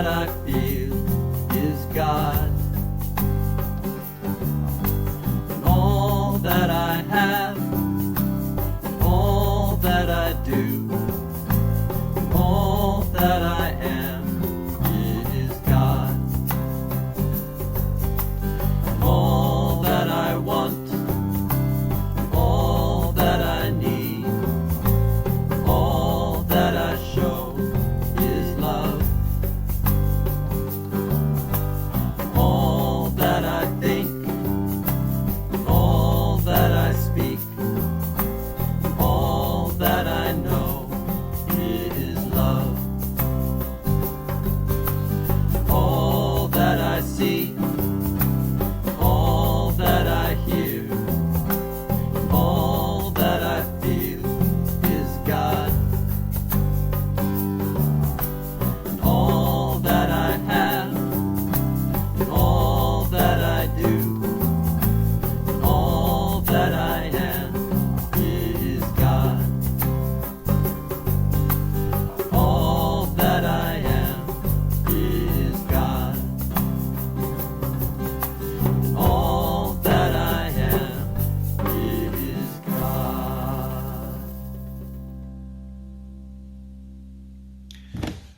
that I feel is God. And all that I have, and all that I do, and all that I am is God. And all that I want, and all that I need, all that I show is love. All that I think, all that I speak, all that I know is love. All that I see, all that I hear, all that I feel is God. And all that I have, and all that I do, and all that I am is God. All that I am is God. And all that I am is God.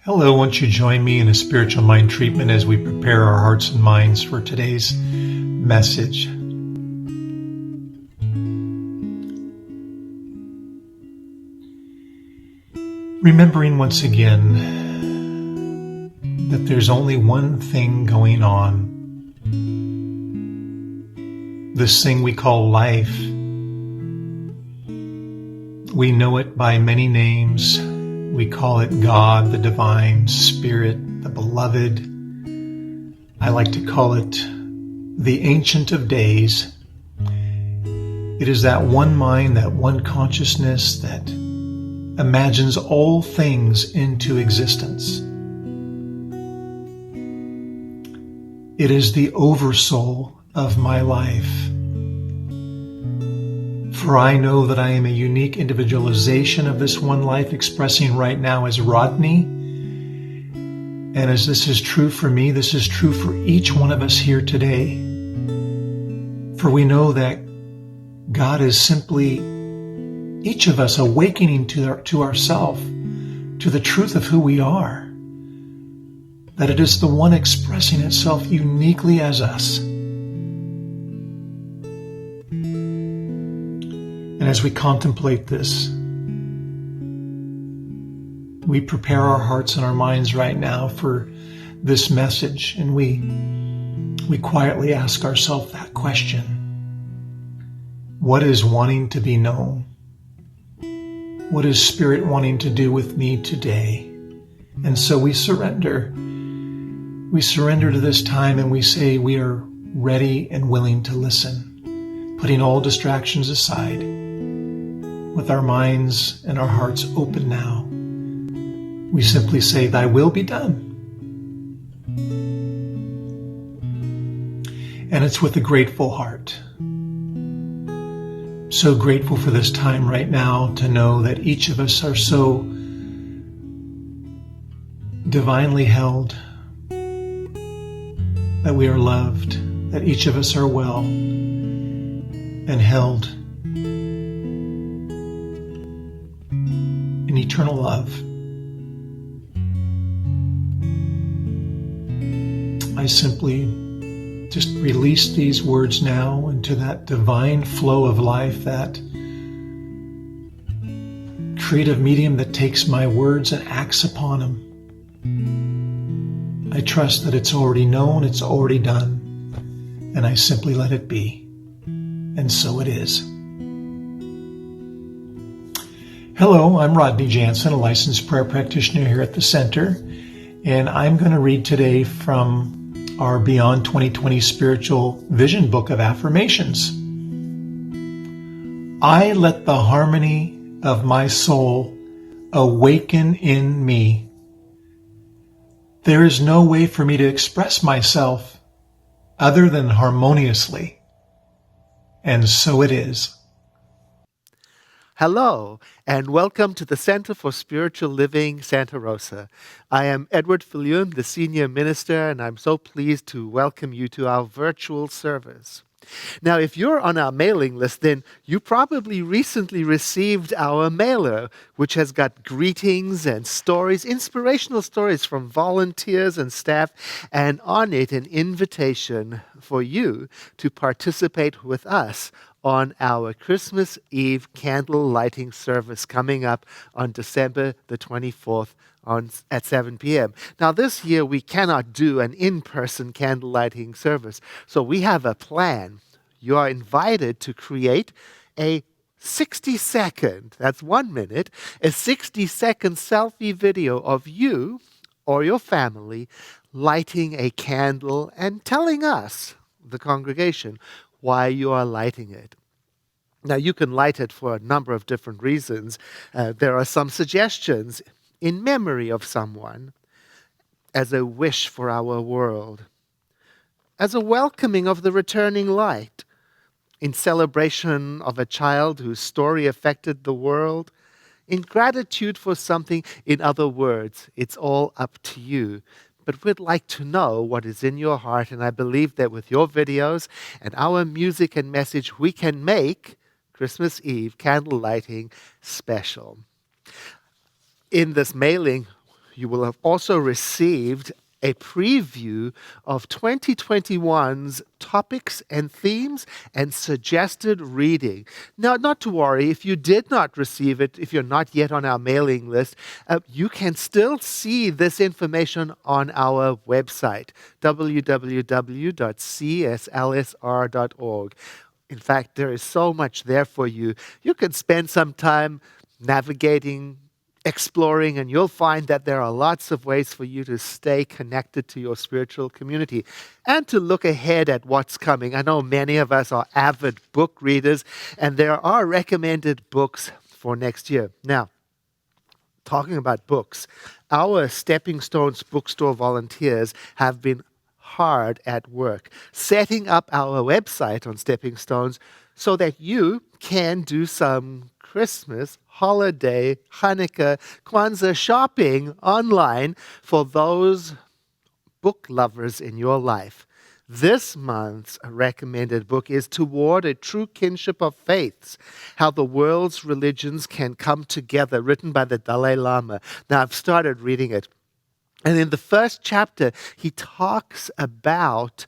Hello, won't you join me in a spiritual mind treatment as we prepare our hearts and minds for today's message. Remembering once again that there's only one thing going on. This thing we call life. We know it by many names. We call it God, the divine spirit, the beloved. I like to call it the Ancient of Days. It is that one mind, that one consciousness that imagines all things into existence. It is the oversoul of my life. For I know that I am a unique individualization of this one life expressing right now as Rodney. And as this is true for me, this is true for each one of us here today. For we know that God is simply each of us awakening to ourselves, to the truth of who we are. That it is the one expressing itself uniquely as us. And as we contemplate this, we prepare our hearts and our minds right now for this message, and we quietly ask ourselves that question. What is wanting to be known? What is Spirit wanting to do with me today? And so we surrender. We surrender to this time and we say we are ready and willing to listen, putting all distractions aside, with our minds and our hearts open now. We simply say, Thy will be done. And it's with a grateful heart. So grateful for this time right now to know that each of us are so divinely held, that we are loved, that each of us are well and held in eternal love. I simply just release these words now into that divine flow of life, that creative medium that takes my words and acts upon them. I trust that it's already known, it's already done, and I simply let it be. And so it is. Hello, I'm Rodney Jansen, a licensed prayer practitioner here at the Center, and I'm going to read today from our Beyond 2020 Spiritual Vision Book of Affirmations. I let the harmony of my soul awaken in me. There is no way for me to express myself other than harmoniously. And so it is. Hello, and welcome to the Center for Spiritual Living, Santa Rosa. I am Edward Fillion, the Senior Minister, and I'm so pleased to welcome you to our virtual service. Now, if you're on our mailing list, then you probably recently received our mailer, which has got greetings and stories, inspirational stories from volunteers and staff, and on it, an invitation for you to participate with us on our Christmas Eve candle lighting service coming up on December the 24th at 7 p.m. Now, this year we cannot do an in-person candle lighting service, so we have a plan. You are invited to create a 60-second, that's 1 minute, a 60-second selfie video of you or your family lighting a candle and telling us, the congregation, why you are lighting it. Now, you can light it for a number of different reasons. There are some suggestions in memory of someone, as a wish for our world, as a welcoming of the returning light, in celebration of a child whose story affected the world, in gratitude for something. In other words, it's all up to you. But we'd like to know what is in your heart, and I believe that with your videos and our music and message, we can make Christmas Eve candle lighting special. In this mailing, you will have also received a preview of 2021's topics and themes and suggested reading. Now, not to worry, if you did not receive it, if you're not yet on our mailing list, you can still see this information on our website, www.cslsr.org. In fact, there is so much there for you. You can spend some time navigating, exploring, and you'll find that there are lots of ways for you to stay connected to your spiritual community and to look ahead at what's coming. I know many of us are avid book readers, and there are recommended books for next year. Now, talking about books, our Stepping Stones bookstore volunteers have been hard at work setting up our website on Stepping Stones so that you can do some Christmas, holiday, Channukah, Kwanzaa shopping online for those book lovers in your life. This month's recommended book is Toward a True Kinship of Faiths, How the World's Religions Can Come Together, written by the Dalai Lama. Now, I've started reading it. And in the first chapter, he talks about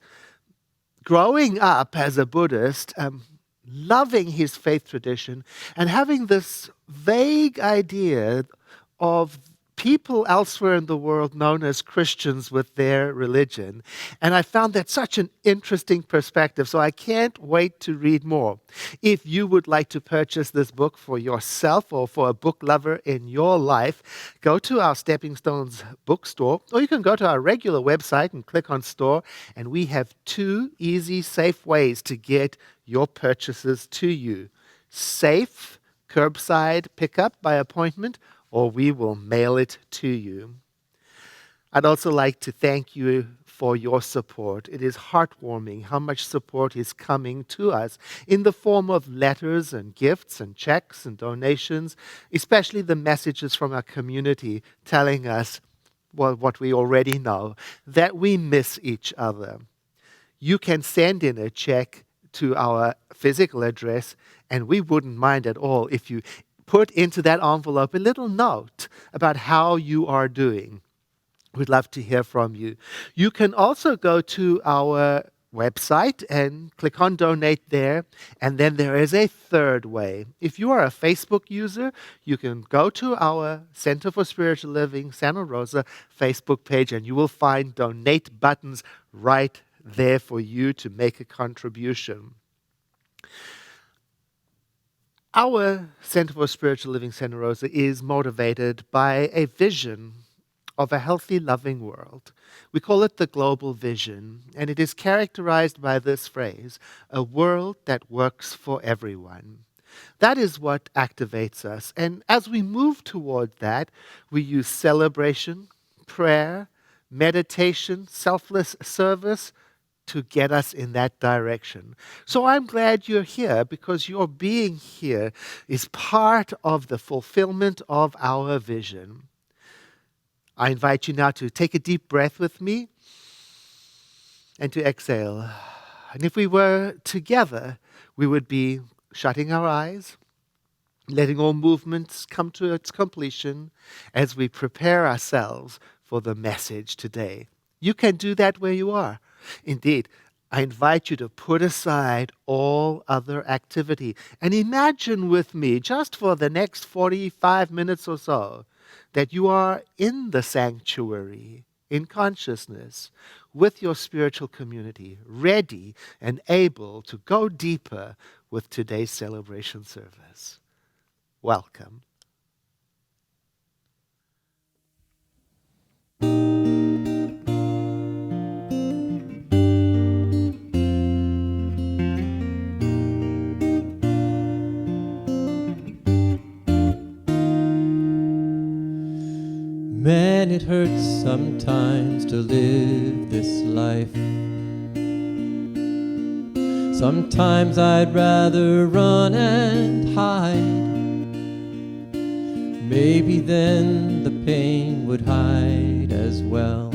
growing up as a Buddhist, loving his faith tradition, and having this vague idea of people elsewhere in the world known as Christians with their religion. And I found that such an interesting perspective, so I can't wait to read more. If you would like to purchase this book for yourself or for a book lover in your life, go to our Stepping Stones bookstore, or you can go to our regular website and click on store, and we have 2 easy, safe ways to get your purchases to you. Safe, curbside pickup by appointment, or we will mail it to you. I'd also like to thank you for your support. It is heartwarming how much support is coming to us in the form of letters and gifts and checks and donations, especially the messages from our community telling us, well, what we already know, that we miss each other. You can send in a check to our physical address, and we wouldn't mind at all if you put into that envelope a little note about how you are doing. We'd love to hear from you. You can also go to our website and click on donate there. And then there is a third way. If you are a Facebook user, you can go to our Center for Spiritual Living Santa Rosa Facebook page, and you will find donate buttons right there for you to make a contribution. Our Center for Spiritual Living Santa Rosa is motivated by a vision of a healthy, loving world. We call it the global vision, and it is characterized by this phrase, a world that works for everyone. That is what activates us. And as we move toward that, we use celebration, prayer, meditation, selfless service, to get us in that direction. So I'm glad you're here, because your being here is part of the fulfillment of our vision. I invite you now to take a deep breath with me and to exhale. And if we were together, we would be shutting our eyes, letting all movements come to its completion as we prepare ourselves for the message today. You can do that where you are. Indeed, I invite you to put aside all other activity and imagine with me, just for the next 45 minutes or so, that you are in the sanctuary, in consciousness, with your spiritual community, ready and able to go deeper with today's celebration service. Welcome. Man, it hurts sometimes to live this life. Sometimes I'd rather run and hide. Maybe then the pain would hide as well.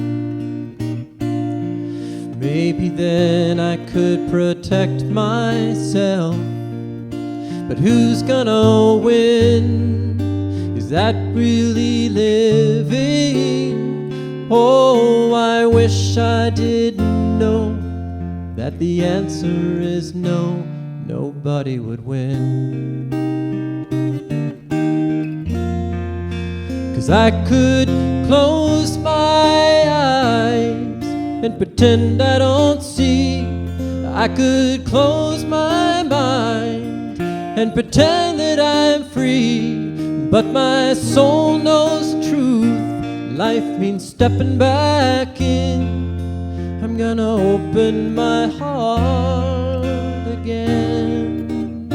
Maybe then I could protect myself. But who's gonna win? Is that really living? Oh, I wish I didn't know that the answer is no, nobody would win. 'Cause I could close my eyes and pretend I don't see. I could close my mind and pretend that I'm free. But my soul knows the truth. Life means stepping back in. I'm gonna open my heart again.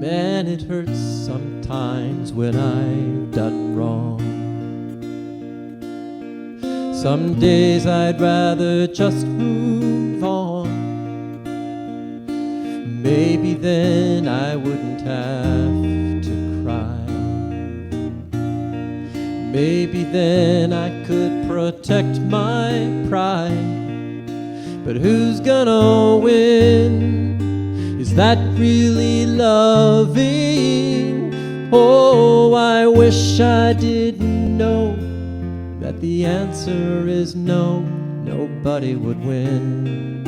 Man, it hurts sometimes when I've done wrong. Some days I'd rather just move on. Maybe then I wouldn't have to cry. Maybe then I could protect my pride. But who's gonna win? Is that really loving? Oh, I wish I didn't know that the answer is no, nobody would win.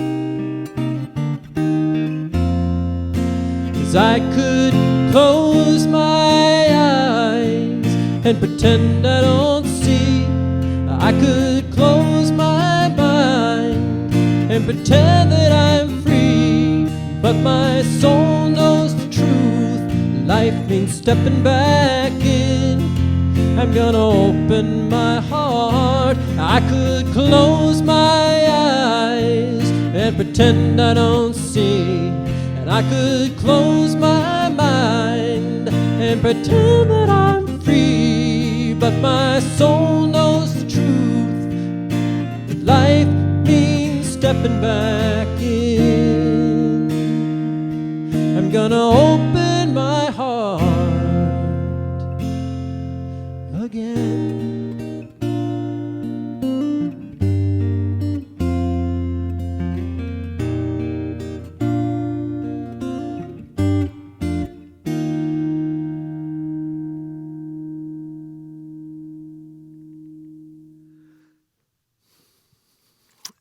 'Cause I could close my eyes and pretend I don't see. I could close my mind and pretend that I'm free. But my soul knows the truth. Life means stepping back in. I'm gonna open my heart. I could close my eyes and pretend I don't see. And I could close my mind and pretend that I'm free. But my soul knows the truth. That life means stepping back in. I'm gonna open my heart again.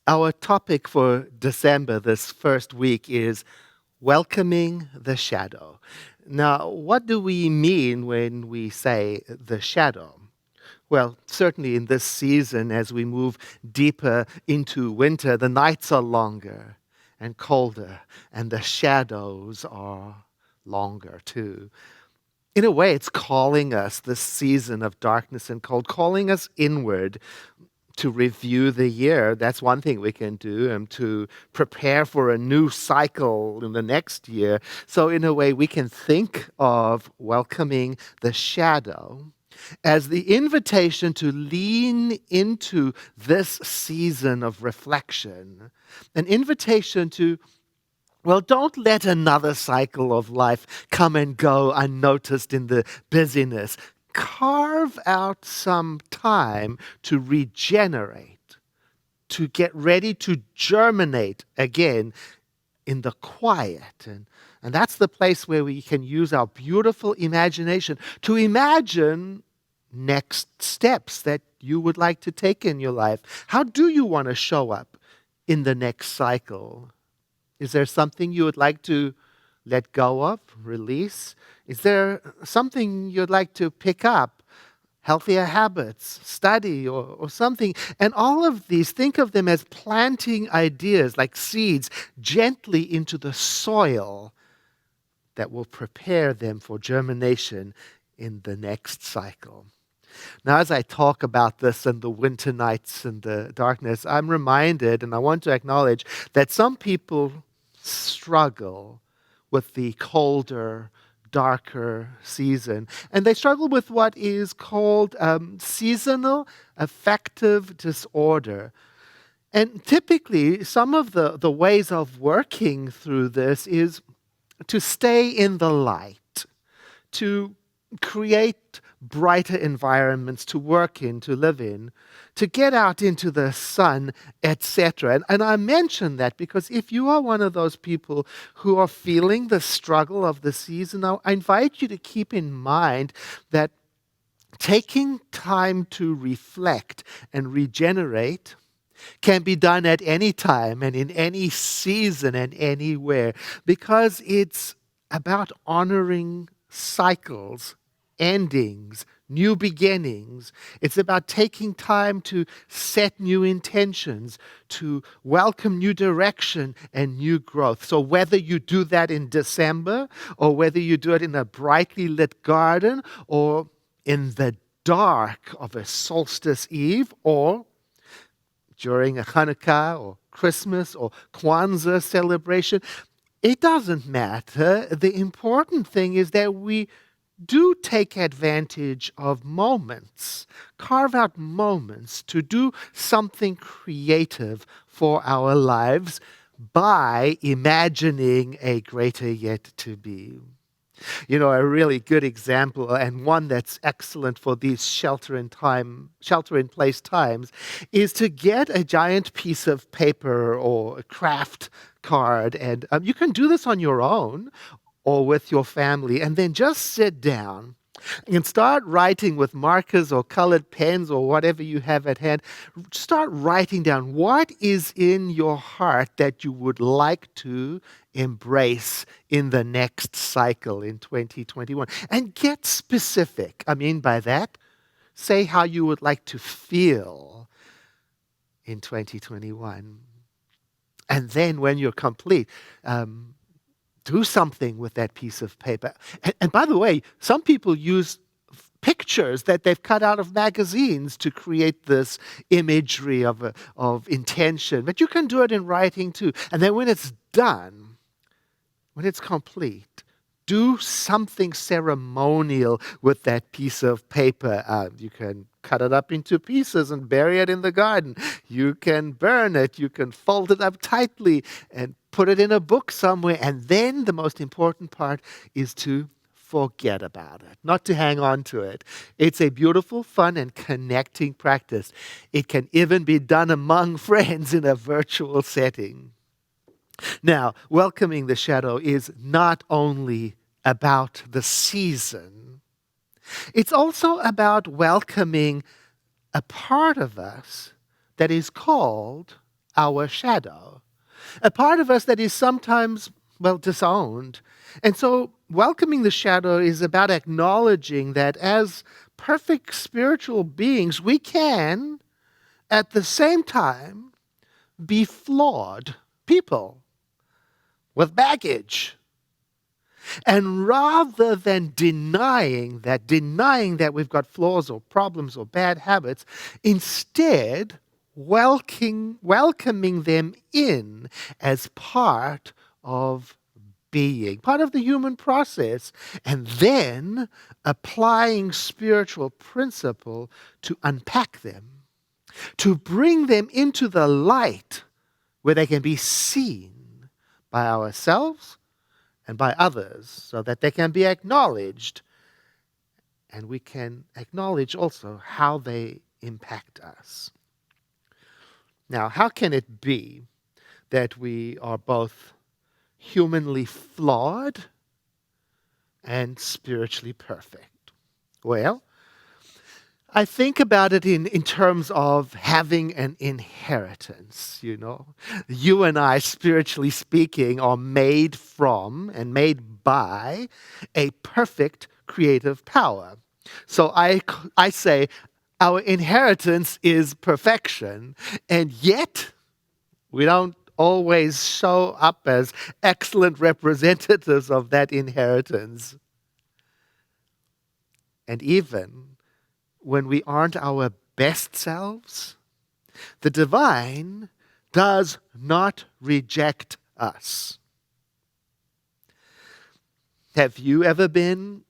Our topic for December, this first week, is welcoming the shadow. Now, what do we mean when we say the shadow? Well, certainly in this season, as we move deeper into winter, the nights are longer and colder, and the shadows are longer too. In a way, it's calling us, this season of darkness and cold, calling us inward, to review the year. That's one thing we can do, and to prepare for a new cycle in the next year. So in a way, we can think of welcoming the shadow as the invitation to lean into this season of reflection, an invitation to, well, don't let another cycle of life come and go unnoticed in the busyness. Carve out some time to regenerate, to get ready to germinate again in the quiet. And that's the place where we can use our beautiful imagination to imagine next steps that you would like to take in your life. How do you want to show up in the next cycle? Is there something you would like to let go of, release? Is there something you'd like to pick up? Healthier habits, study, or something. And all of these, think of them as planting ideas like seeds gently into the soil that will prepare them for germination in the next cycle. Now, as I talk about this and the winter nights and the darkness, I'm reminded, and I want to acknowledge, that some people struggle with the colder, darker season. And they struggle with what is called seasonal affective disorder. And typically, some of the ways of working through this is to stay in the light, to create brighter environments to work in, to live in, to get out into the sun, etc. And I mention that because if you are one of those people who are feeling the struggle of the season, I invite you to keep in mind that taking time to reflect and regenerate can be done at any time and in any season and anywhere, because it's about honoring cycles, endings, new beginnings. It's about taking time to set new intentions, to welcome new direction and new growth. So whether you do that in December, or whether you do it in a brightly lit garden, or in the dark of a solstice eve, or during a Channukah or Christmas or Kwanzaa celebration, it doesn't matter. The important thing is that we do take advantage of moments, carve out moments to do something creative for our lives by imagining a greater yet to be. You know, a really good example, and one that's excellent for these shelter-in-place times, is to get a giant piece of paper or a craft card, and you can do this on your own or with your family, and then just sit down and start writing with markers or colored pens or whatever you have at hand. Start writing down what is in your heart that you would like to embrace in the next cycle in 2021. And get specific. I mean by that, say how you would like to feel in 2021. And then when you're complete, do something with that piece of paper. And by the way, some people use pictures that they've cut out of magazines to create this imagery of intention. But you can do it in writing too. And then when it's done, when it's complete, do something ceremonial with that piece of paper. You can cut it up into pieces and bury it in the garden. You can burn it. You can fold it up tightly and put it in a book somewhere. And then the most important part is to forget about it, not to hang on to it. It's a beautiful, fun, and connecting practice. It can even be done among friends in a virtual setting. Now, welcoming the shadow is not only about the season, it's also about welcoming a part of us that is called our shadow, a part of us that is sometimes, well, disowned. And so welcoming the shadow is about acknowledging that as perfect spiritual beings, we can, at the same time, be flawed people with baggage. And rather than denying that we've got flaws or problems or bad habits, instead, welcoming them in as part of being, part of the human process, and then applying spiritual principle to unpack them, to bring them into the light where they can be seen by ourselves and by others, so that they can be acknowledged, and we can acknowledge also how they impact us. Now, how can it be that we are both humanly flawed and spiritually perfect? Well, I think about it in terms of having an inheritance, you know. You and I, spiritually speaking, are made from and made by a perfect creative power. So I say our inheritance is perfection, and yet we don't always show up as excellent representatives of that inheritance. And even when we aren't our best selves, the divine does not reject us. Have you ever been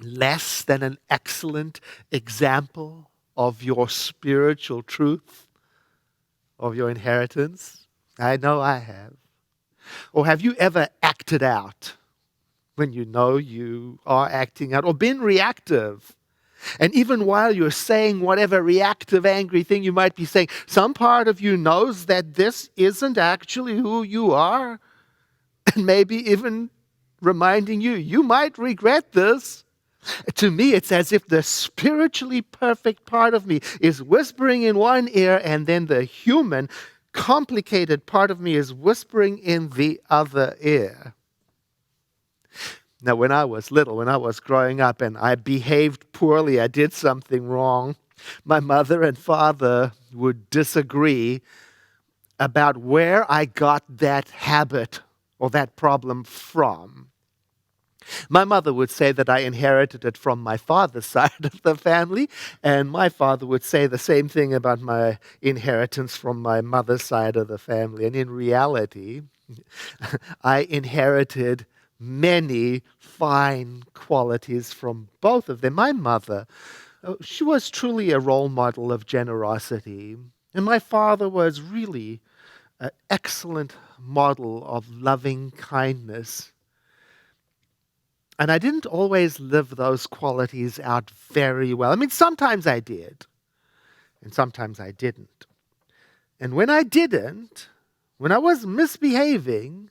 less than an excellent example of your spiritual truth, of your inheritance? I know I have. Or have you ever acted out when you know you are acting out, or been reactive? And even while you're saying whatever reactive, angry thing you might be saying, some part of you knows that this isn't actually who you are, and maybe even reminding you, you might regret this. To me, it's as if the spiritually perfect part of me is whispering in one ear, and then the human, complicated part of me is whispering in the other ear. Now, when I was little, when I was growing up and I behaved poorly, I did something wrong, my mother and father would disagree about where I got that habit or that problem from. My mother would say that I inherited it from my father's side of the family, and my father would say the same thing about my inheritance from my mother's side of the family. And in reality, I inherited many fine qualities from both of them. My mother, she was truly a role model of generosity, and my father was really an excellent model of loving kindness. And I didn't always live those qualities out very well. I mean, sometimes I did, and sometimes I didn't. And when I didn't, when I was misbehaving,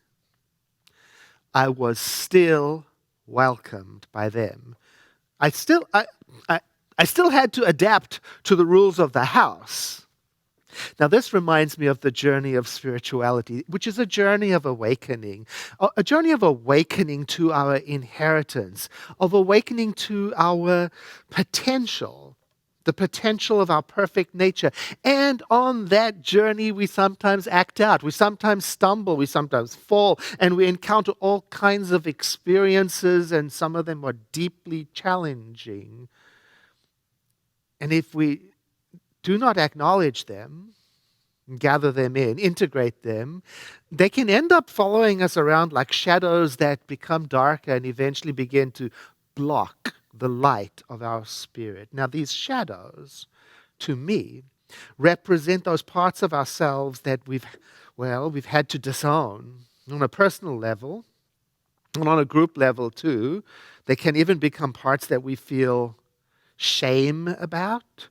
I was still welcomed by them. I still had to adapt to the rules of the house. Now, this reminds me of the journey of spirituality, which is a journey of awakening to our inheritance, of awakening to our potential, the potential of our perfect nature. And on that journey, we sometimes act out, we sometimes stumble, we sometimes fall, and we encounter all kinds of experiences, and some of them are deeply challenging. And if we do not acknowledge them, gather them in, integrate them, they can end up following us around like shadows that become darker and eventually begin to block the light of our spirit. Now, these shadows, to me, represent those parts of ourselves that we've had to disown on a personal level and on a group level too. They can even become parts that we feel shame about,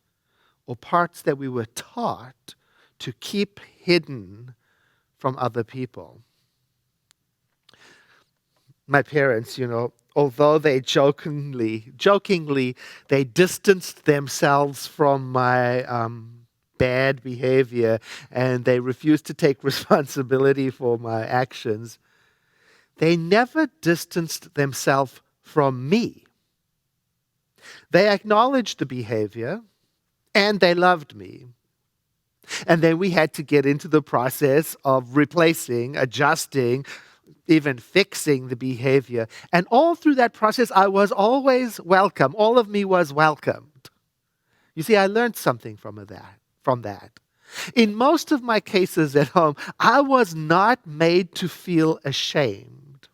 or parts that we were taught to keep hidden from other people. My parents, although they jokingly, they distanced themselves from my bad behavior, and they refused to take responsibility for my actions, they never distanced themselves from me. They acknowledged the behavior, and they loved me. And then we had to get into the process of replacing, adjusting, even fixing the behavior. And all through that process, I was always welcome. All of me was welcomed. You see, I learned something from that. In most of my cases at home, I was not made to feel ashamed.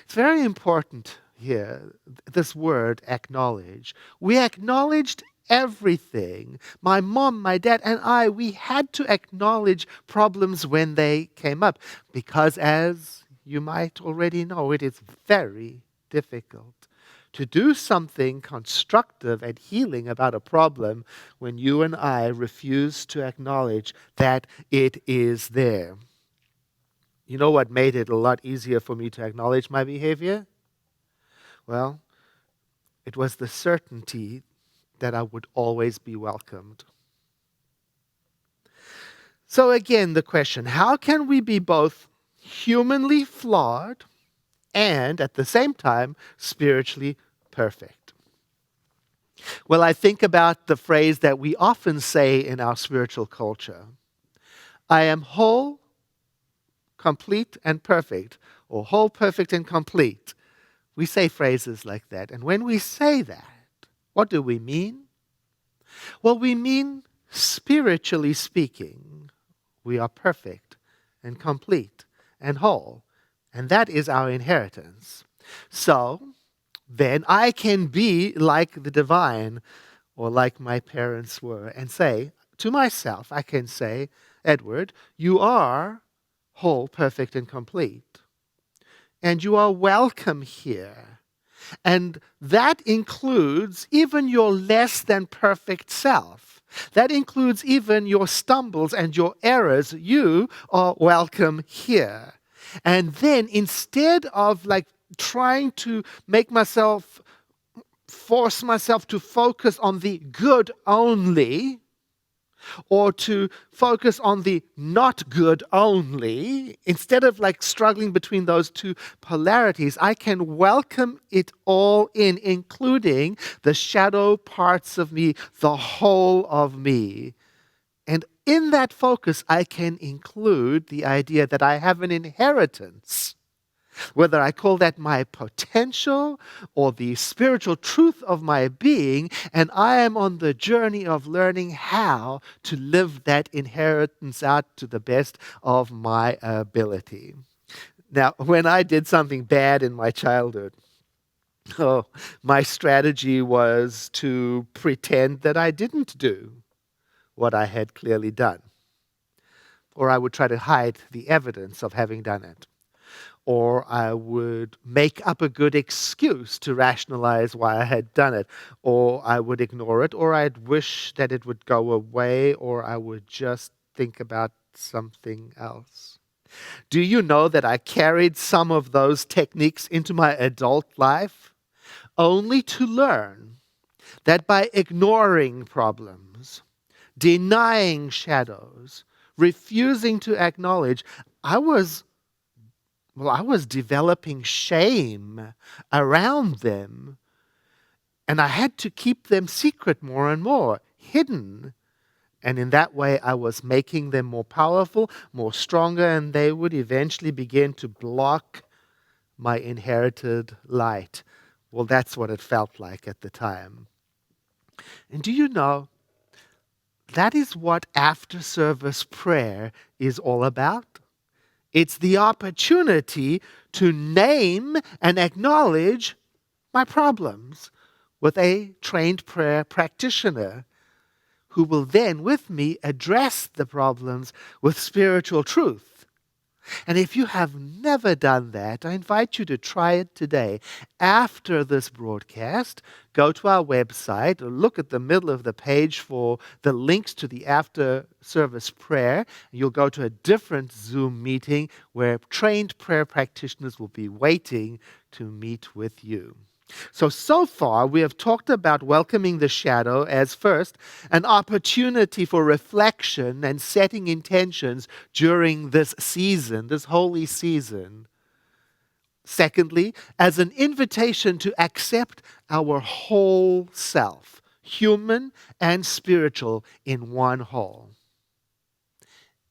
It's very important here, this word acknowledge. We acknowledged everything. My mom, my dad, and I, we had to acknowledge problems when they came up because, as you might already know, it is very difficult to do something constructive and healing about a problem when you and I refuse to acknowledge that it is there. You know what made it a lot easier for me to acknowledge my behavior? Well, it was the certainty that I would always be welcomed. So again, the question, how can we be both humanly flawed and at the same time spiritually perfect? Well, I think about the phrase that we often say in our spiritual culture. I am whole, complete, and perfect, or whole, perfect, and complete. We say phrases like that. And when we say that, what do we mean? Well, we mean, spiritually speaking, we are perfect and complete and whole. And that is our inheritance. So, then I can be like the divine or like my parents were and say to myself, I can say, Edward, you are whole, perfect, and complete. And you are welcome here. And that includes even your less than perfect self. That includes even your stumbles and your errors. You are welcome here. And then instead of trying to force myself to focus on the good only, or to focus on the not good only, instead of struggling between those two polarities, I can welcome it all in, including the shadow parts of me, the whole of me. And in that focus, I can include the idea that I have an inheritance. Whether I call that my potential or the spiritual truth of my being, and I am on the journey of learning how to live that inheritance out to the best of my ability. Now, when I did something bad in my childhood, my strategy was to pretend that I didn't do what I had clearly done. Or I would try to hide the evidence of having done it. Or I would make up a good excuse to rationalize why I had done it. Or I would ignore it, or I'd wish that it would go away, or I would just think about something else. Do you know that I carried some of those techniques into my adult life, only to learn that by ignoring problems, denying shadows, refusing to acknowledge, I was developing shame around them, and I had to keep them secret more and more, hidden. And in that way, I was making them more powerful, more stronger, and they would eventually begin to block my inherited light. Well, that's what it felt like at the time. And do you know, that is what after service prayer is all about. It's the opportunity to name and acknowledge my problems with a trained prayer practitioner who will then, with me, address the problems with spiritual truth. And if you have never done that, I invite you to try it today. After this broadcast, go to our website, or look at the middle of the page for the links to the after service prayer. You'll go to a different Zoom meeting where trained prayer practitioners will be waiting to meet with you. So far, we have talked about welcoming the shadow as first, an opportunity for reflection and setting intentions during this season, this holy season. Secondly, as an invitation to accept our whole self, human and spiritual, in one whole.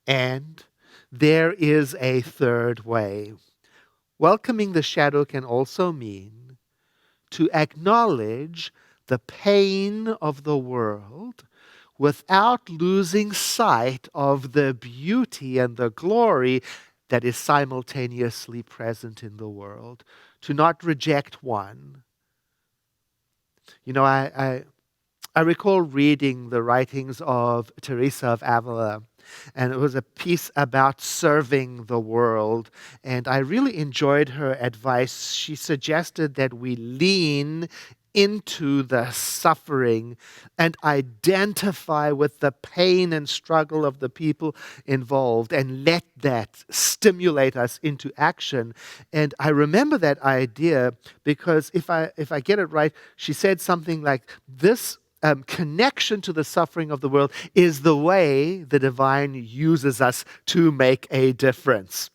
And there is a third way. Welcoming the shadow can also mean to acknowledge the pain of the world without losing sight of the beauty and the glory that is simultaneously present in the world, to not reject one. You know, I recall reading the writings of Teresa of Avila, and it was a piece about serving the world. And I really enjoyed her advice. She suggested that we lean into the suffering and identify with the pain and struggle of the people involved and let that stimulate us into action. And I remember that idea because if I get it right, she said something like this: connection to the suffering of the world is the way the divine uses us to make a difference.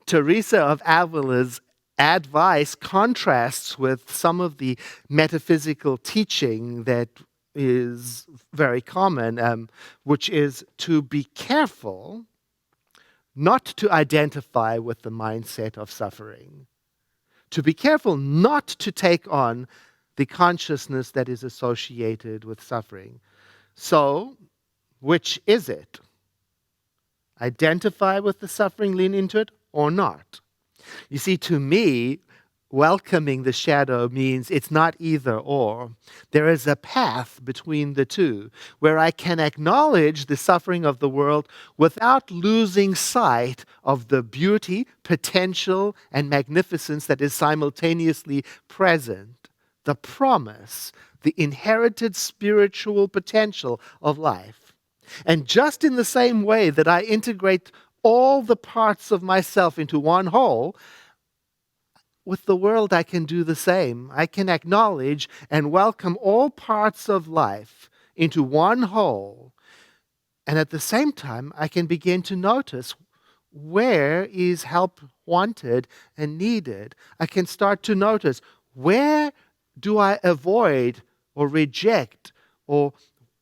Teresa of Avila's advice contrasts with some of the metaphysical teaching that is very common, which is to be careful not to identify with the mindset of suffering, to be careful not to take on the consciousness that is associated with suffering. So, which is it? Identify with the suffering, lean into it, or not? You see, to me, welcoming the shadow means it's not either or. There is a path between the two where I can acknowledge the suffering of the world without losing sight of the beauty, potential, and magnificence that is simultaneously present, the promise, the inherited spiritual potential of life. And just in the same way that I integrate all the parts of myself into one whole, with the world I can do the same. I can acknowledge and welcome all parts of life into one whole. And at the same time, I can begin to notice where is help wanted and needed. I can start to notice where do I avoid or reject, or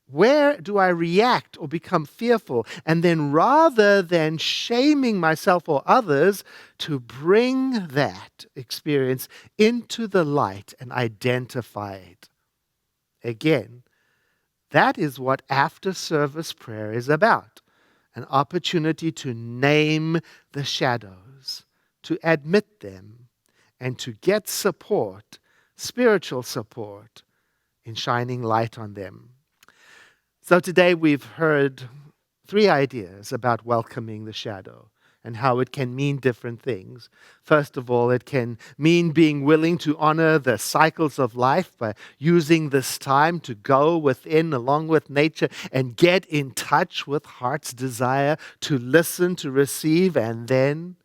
where do I react or become fearful? And then rather than shaming myself or others, to bring that experience into the light and identify it. Again, that is what after service prayer is about. An opportunity to name the shadows, to admit them, and to get support, spiritual support, in shining light on them. So today we've heard 3 ideas about welcoming the shadow and how it can mean different things. First of all, it can mean being willing to honor the cycles of life by using this time to go within along with nature and get in touch with heart's desire to listen, to receive, and then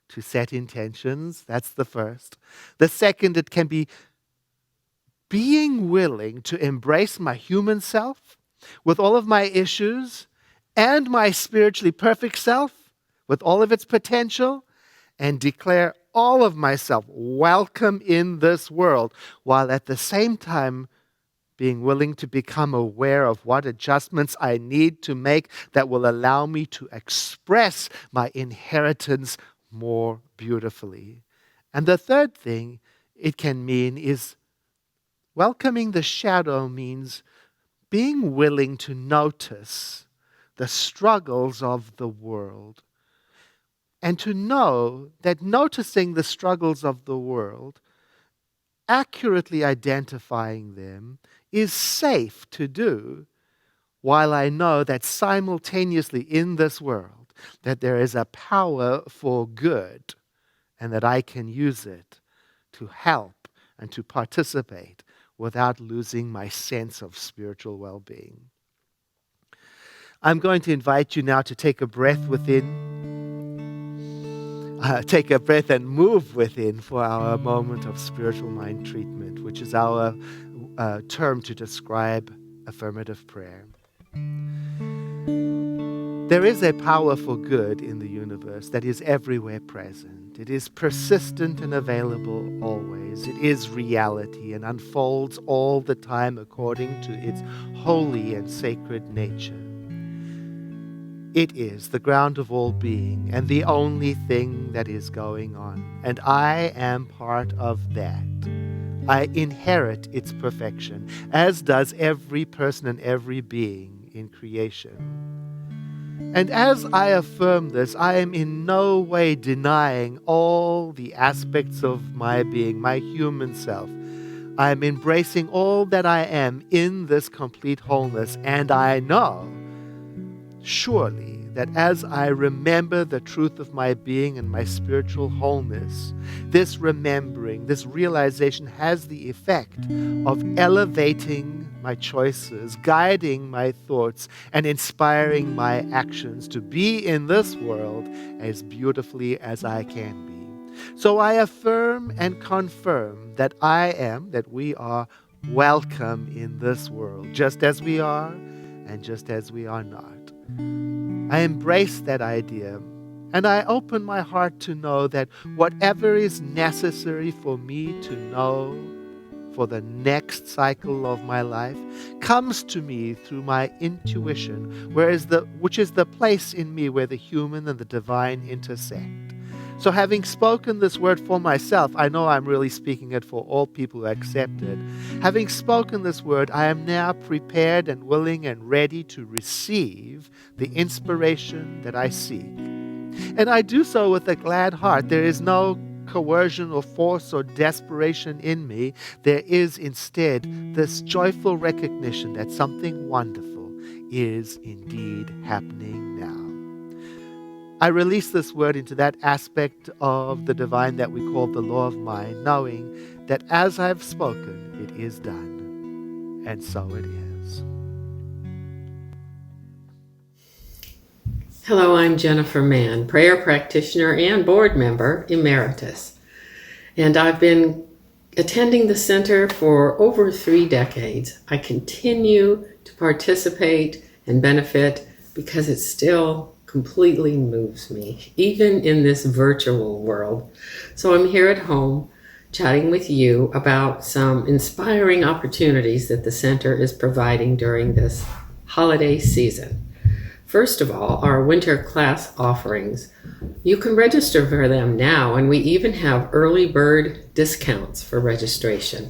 to set intentions. That's the first. The second, it can be being willing to embrace my human self with all of my issues and my spiritually perfect self with all of its potential, and declare all of myself welcome in this world, while at the same time being willing to become aware of what adjustments I need to make that will allow me to express my inheritance more beautifully. And the third thing it can mean is welcoming the shadow means being willing to notice the struggles of the world, and to know that noticing the struggles of the world, accurately identifying them, is safe to do, while I know that simultaneously in this world that there is a power for good and that I can use it to help and to participate without losing my sense of spiritual well-being. I'm going to invite you now to take a breath within. Take a breath and move within for our moment of spiritual mind treatment, which is our term to describe affirmative prayer. There is a power for good in the universe that is everywhere present. It is persistent and available always. It is reality and unfolds all the time according to its holy and sacred nature. It is the ground of all being and the only thing that is going on. And I am part of that. I inherit its perfection, as does every person and every being in creation. And as I affirm this, I am in no way denying all the aspects of my being, my human self. I am embracing all that I am in this complete wholeness, and I know, surely, that as I remember the truth of my being and my spiritual wholeness, this remembering, this realization has the effect of elevating my choices, guiding my thoughts, and inspiring my actions to be in this world as beautifully as I can be. So I affirm and confirm that that we are welcome in this world, just as we are and just as we are not. I embrace that idea, and I open my heart to know that whatever is necessary for me to know for the next cycle of my life comes to me through my intuition, which is the place in me where the human and the divine intersect. So having spoken this word for myself, I know I'm really speaking it for all people who accept it. Having spoken this word, I am now prepared and willing and ready to receive the inspiration that I seek. And I do so with a glad heart. There is no coercion or force or desperation in me. There is instead this joyful recognition that something wonderful is indeed happening now. I release this word into that aspect of the divine that we call the law of mind, knowing that as I've spoken, it is done. And so it is. Hello, I'm Jennifer Mann, prayer practitioner and board member emeritus. And I've been attending the center for over 3 decades. I continue to participate and benefit because it still completely moves me, even in this virtual world. So I'm here at home chatting with you about some inspiring opportunities that the center is providing during this holiday season. First of all, our winter class offerings. You can register for them now, and we even have early bird discounts for registration.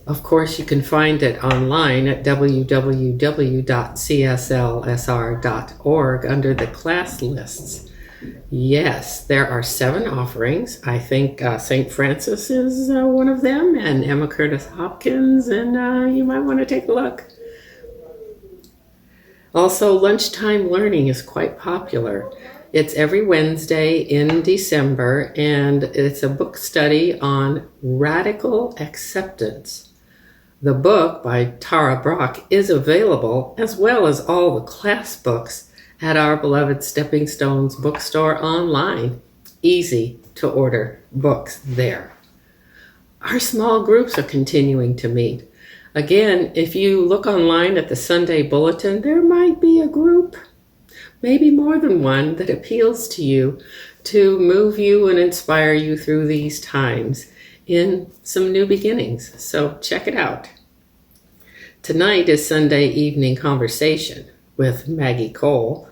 Of course, you can find it online at www.cslsr.org under the class lists. Yes, there are 7 offerings. I think St. Francis is one of them, and Emma Curtis Hopkins, and you might want to take a look. Also, lunchtime learning is quite popular. It's every Wednesday in December, and it's a book study on radical acceptance. The book by Tara Brach is available, as well as all the class books, at our beloved Stepping Stones bookstore online. Easy to order books there. Our small groups are continuing to meet. Again, if you look online at the Sunday Bulletin, there might be a group, maybe more than one, that appeals to you to move you and inspire you through these times in some new beginnings. So check it out. Tonight is Sunday evening conversation with Maggie Cole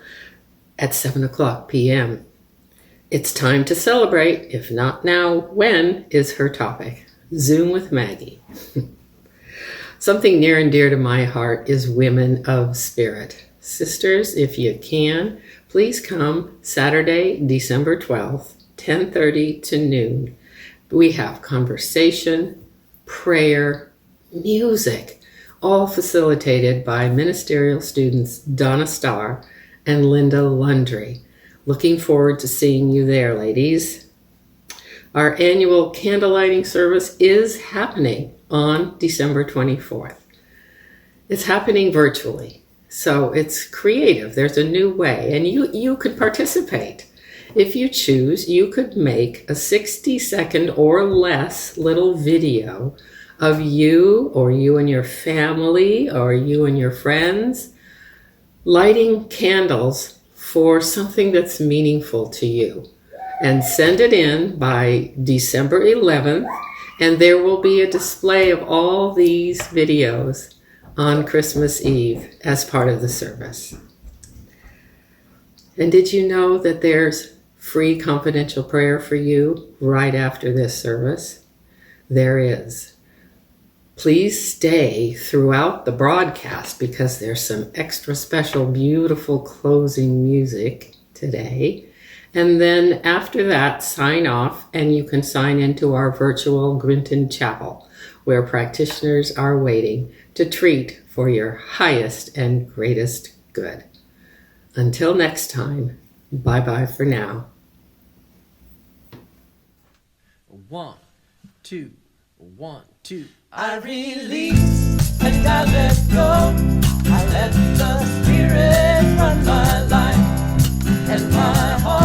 at 7:00 p.m. It's time to celebrate. If not now, when is her topic. Zoom with Maggie. Something near and dear to my heart is women of spirit. Sisters, if you can, please come Saturday, December 12th, 10:30 to noon. We have conversation, prayer, music, all facilitated by ministerial students Donna Starr and Linda Lundry. Looking forward to seeing you there, ladies. Our annual candlelighting service is happening on December 24th. It's happening virtually, so it's creative. There's a new way, and you could participate. If you choose, you could make a 60-second or less little video of you or you and your family or you and your friends lighting candles for something that's meaningful to you. And send it in by December 11th, and there will be a display of all these videos on Christmas Eve as part of the service. And did you know that there's free confidential prayer for you right after this service? There is. Please stay throughout the broadcast because there's some extra special, beautiful closing music today. And then after that, sign off, and you can sign into our virtual Grinton Chapel, where practitioners are waiting to treat for your highest and greatest good. Until next time, bye-bye for now. 1, 2, 1, 2. I release and I let go. I let the spirit run my life and my heart.